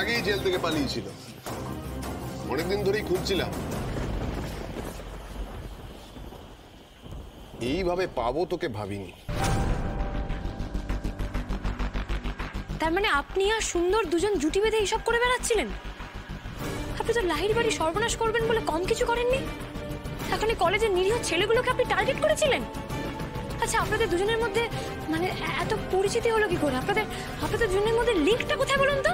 আগেই জেল থেকে পালিয়েছিল। অনেকদিন ধরেই খুঁজছিলাম, এইভাবে পাবো তোকে ভাবিনি। তার মানে আপনি আর সুন্দর দুজন জুটি বেঁধে এইসব করে বেড়াচ্ছিলেন? আপনি তো লাহিড়ী বাড়ি সর্বনাশ করবেন বলে কম কিছু করেননি। এখন কলেজের নিরীহ ছেলেগুলোকে আপনি টার্গেট করেছিলেন। আচ্ছা, আপনাদের দুজনের মধ্যে মানে এত পরিচিতি হলো কি করে? আপনাদের দুজনের মধ্যে লিঙ্কটা কোথায় বলুন তো?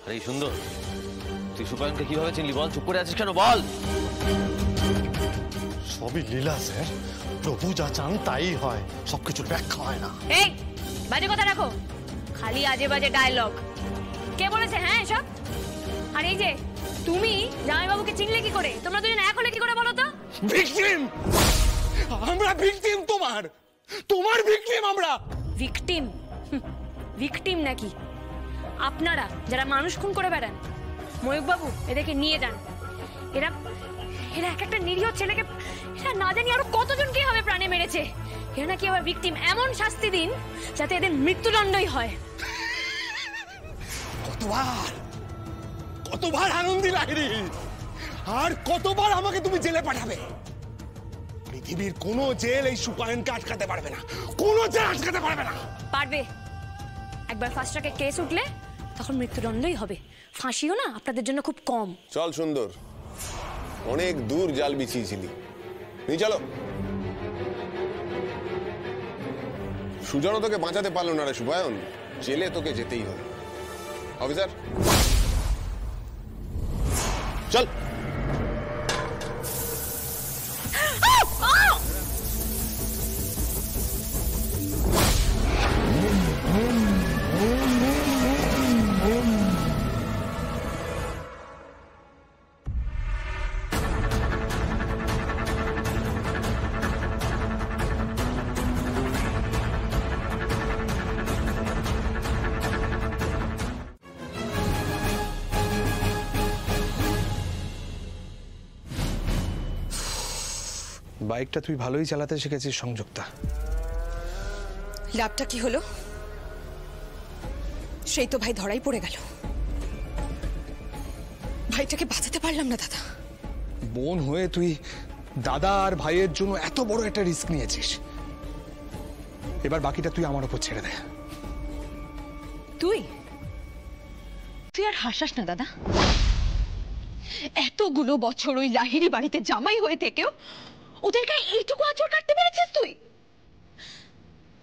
আরে সুন্দর, তুই সুপারকে কিভাবে চিনলি বল? চুপ করে আছিস কেন বল? সবই লীলা স্যার, প্রভু যা চান তাই হয়, সবকিছুর ব্যাখ্যা হয় না। এই বাজে কথা রাখো, খালি আজে বাজে ডায়লগ। কে বলেছে হ্যাঁ এসব? আর এই যে তুমি জামাইবাবুকে চিনলে কি করে? তোমরা দুজন এক হলে কি করে বলো তো? ভিকটিম আমরা, ভিকটিম তোমার ভিকটিম আমরা। ভিকটিম? ভিকটিম নাকি আপনারা যারা মানুষ খুন করে বেড়ান? ময়ূকবাবু এদেরকে নিয়ে যান। এরা এরা এক একটা নিরীহ ছেলেকে, এরা না জানি আরো কতজনকে হবে প্রাণে মেরেছে। এরা নাকি আবার ভিকটিম। এমন শাস্তি দিন যাতে এদের মৃত্যুদণ্ডই হয়। কতবার আনন্দী লাহিড়ী, আর কতবার আমাকে তুমি জেলে পাঠাবে? পৃথিবীর কোন জেল এই সুপায়নকে আটকাতে পারবে না, কোন জেল আটকাতে পারবে না। পারবে। একবার ফার্স্ট ট্র্যাকে কেস উঠলে তখন মৃত্যুদণ্ডই হবে। ফাঁসিও না আপনাদের জন্য খুব কম। চল সুন্দর, অনেক দূর জাল বিছিয়েছিলি, নিয়ে চলো। সুজনও তোকে বাঁচাতে পারলো না রে সুপায়ন, জেলে তোকে যেতেই হবে। অফিসার চল। বাইকটা তুই ভালোই চালাতে শিখেছিস সংযুক্তা। লাভটা কি হলো? সেই তো ভাই ধরাই পড়ে গেল। ভাইটাকে বাঁচাতে পারলাম না দাদা। বোন হয়ে তুই দাদা আর ভাইয়ের জন্য এত বড় একটা রিস্ক নিয়েছিস, এবার বাকিটা তুই আমার উপর ছেড়ে দে। তুই আর হাসাস না দাদা। এতগুলো বছর ওই লাহিড়ী বাড়িতে জামাই হয়ে থেকেও ওদের গায়ে এইটুকু আঁচড় কাটতে পেরেছিস তুই?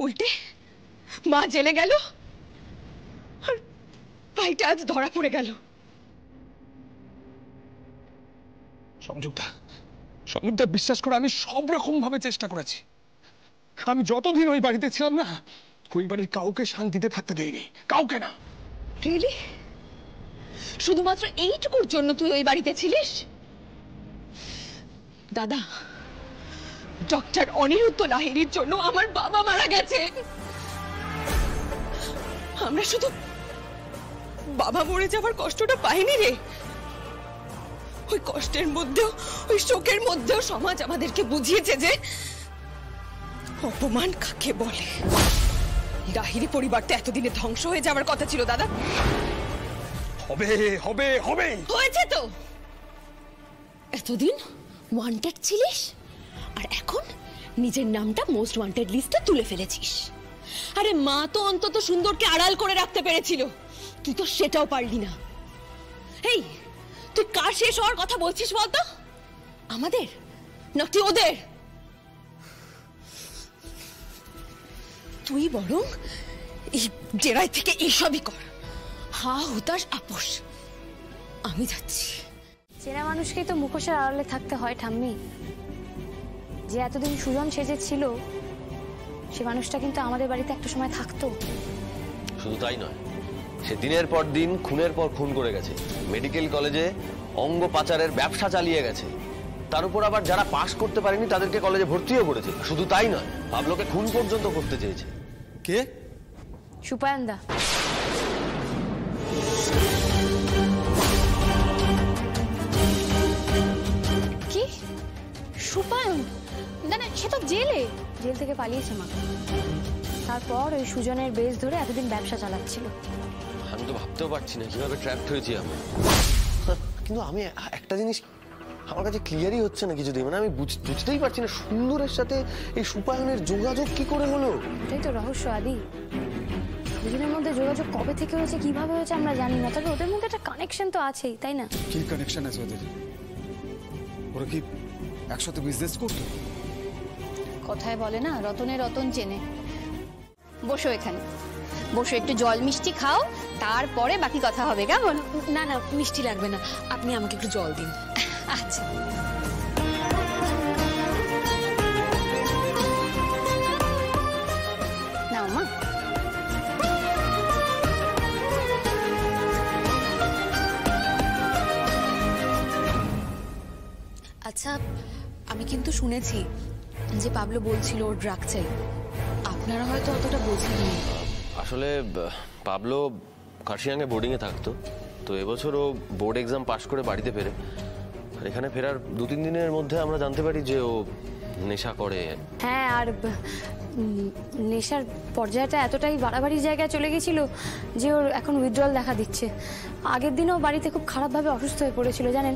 উল্টে মা জেলে গেল আর ভাইটা আজ ধরা পড়ে গেল। সংযুক্তা বিশ্বাস করে আমি সব রকম ভাবে চেষ্টা করেছি। আমি যতদিন ওই বাড়িতে ছিলাম না, ওই বাড়ির কাউকে শান্তিতে থাকতে দেইনি, কাউকে না। রিয়েলি? শুধুমাত্র এইটুকুর জন্য তুই ওই বাড়িতে ছিলিস? দাদা, ডক্টর অনিরুদ্ধ লাহিড়ীর জন্য আমার বাবা মারা গেছে। আমরা শুধু বাবা মরে যাওয়ার কষ্টটা পাইনি রে, ওই কষ্টের মধ্যেও, ওই শোকের মধ্যেও সমাজ আমাদেরকে বুঝিয়েছে যে অপমান কাকে বলে। লাহিড়ী পরিবারটা এতদিনে ধ্বংস হয়ে যাওয়ার কথা ছিল দাদা। হবে হবে হবে, হয়েছে তো। এতদিন ওয়ান্টেড ছিলিস আর এখন নিজের নামটা মোস্ট ওয়ান্টেড লিস্টে তুলে ফেলেছিস। আরে মা তো অন্তত সুন্দরকে আড়াল করে রাখতে পেরেছিল, তুই তো সেটাও পারলি না। এই তুই কার শেষ হওয়ার কথা বলছিস বলতো? আমাদের নাকি ওদের? তুই বরং এই ডেরাই থেকে এইসবই কর, হা হুতাশ আপোষ। আমি যাচ্ছি। চেনা মানুষকেই তো মুখোশের আড়ালে থাকতে হয় ঠাম্মি। যে এতদিন সুজন সেজে ছিল, সে মানুষটা কিন্তু আমাদের বাড়িতে একটা সময় থাকতো। শুধু তাই নয়, সে দিনের পর দিন খুনের পর খুন করে গেছে, মেডিকেল কলেজে অঙ্গ পাচারের ব্যবসা চালিয়ে গেছে। তার উপর আবার যারা পাশ করতে পারেনি তাদেরকে কলেজে ভর্তিও করেছে। শুধু তাই নয়, পাবলোকে খুন পর্যন্ত করতে চেয়েছে। কে? সুপায়নদা। কি সুপায়ন? না না, সে তো জেল থেকে পালিয়েছে মা। তারপর ওই সুজনের বেশ ধরে এতদিন ব্যবসা চালাচ্ছিল। আমি তো ভাবতেও পারছি না কিভাবে ট্র্যাপড হয়েছি আমি। কিন্তু আমি একটা জিনিস আমার কাছে ক্লিয়ারই হচ্ছে না কিছুতেই, মানে আমি বুঝতেই পারছি না সুন্দরের সাথে এই সুপায়নের যোগাযোগ কি করে হলো। এটাই তো রহস্য আদি। দুজনের মধ্যে যোগাযোগ কবে থেকে হয়েছে, কিভাবে হয়েছে আমরা জানি না, তবে ওদের মধ্যে একটা কানেকশন তো আছেই, তাই না? কি কানেকশন আছে ওদের? ওরা কি একসাথে বিজনেস করতো? কথায় বলে না, রতনে রতন চেনে। বসো এখানে, বসো, একটু জল মিষ্টি খাও, তারপরে বাকি কথা হবে, কেমন? না না, মিষ্টি লাগবে না, আপনি আমাকে একটু জল দিন। আচ্ছা। নাও মা। আচ্ছা, আমি কিন্তু শুনেছি যে পাবলো বলছিল ওর ড্রাগ চাই, আপনারা হয়তো অতটা বোঝেননি। আসলে পাবলো কার্শিয়াঙ্গে বোর্ডিংয়ে থাকতো, তো এবছর ও বোর্ড এক্সাম পাশ করে বাড়িতে ফেরে। আর এখানে ফেরার 2-3 দিনের মধ্যে আমরা জানতে পারি যে ও নেশা করে। হ্যাঁ, আর নেশার পর্যায়টা এতটাই বাড়াবাড়ি জায়গায় চলে গেছিল যে ওর এখন উইথড্রল দেখা দিচ্ছে। আগের দিনও বাড়িতে খুব খারাপভাবে অসুস্থ হয়ে পড়েছিল জানেন।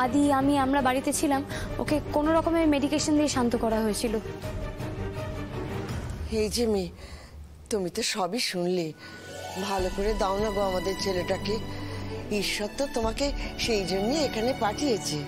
আদি, আমরা বাড়িতে ছিলাম, ওকে কোনো রকমের মেডিকেশন দিয়ে শান্ত করা হয়েছিল। এই যে মেয়ে, তুমি তো সবই শুনলে, ভালো করে দাও না গো আমাদের ছেলেটাকে। ঈশ্বর তো তোমাকে সেই জন্যই এখানে পাঠিয়েছে।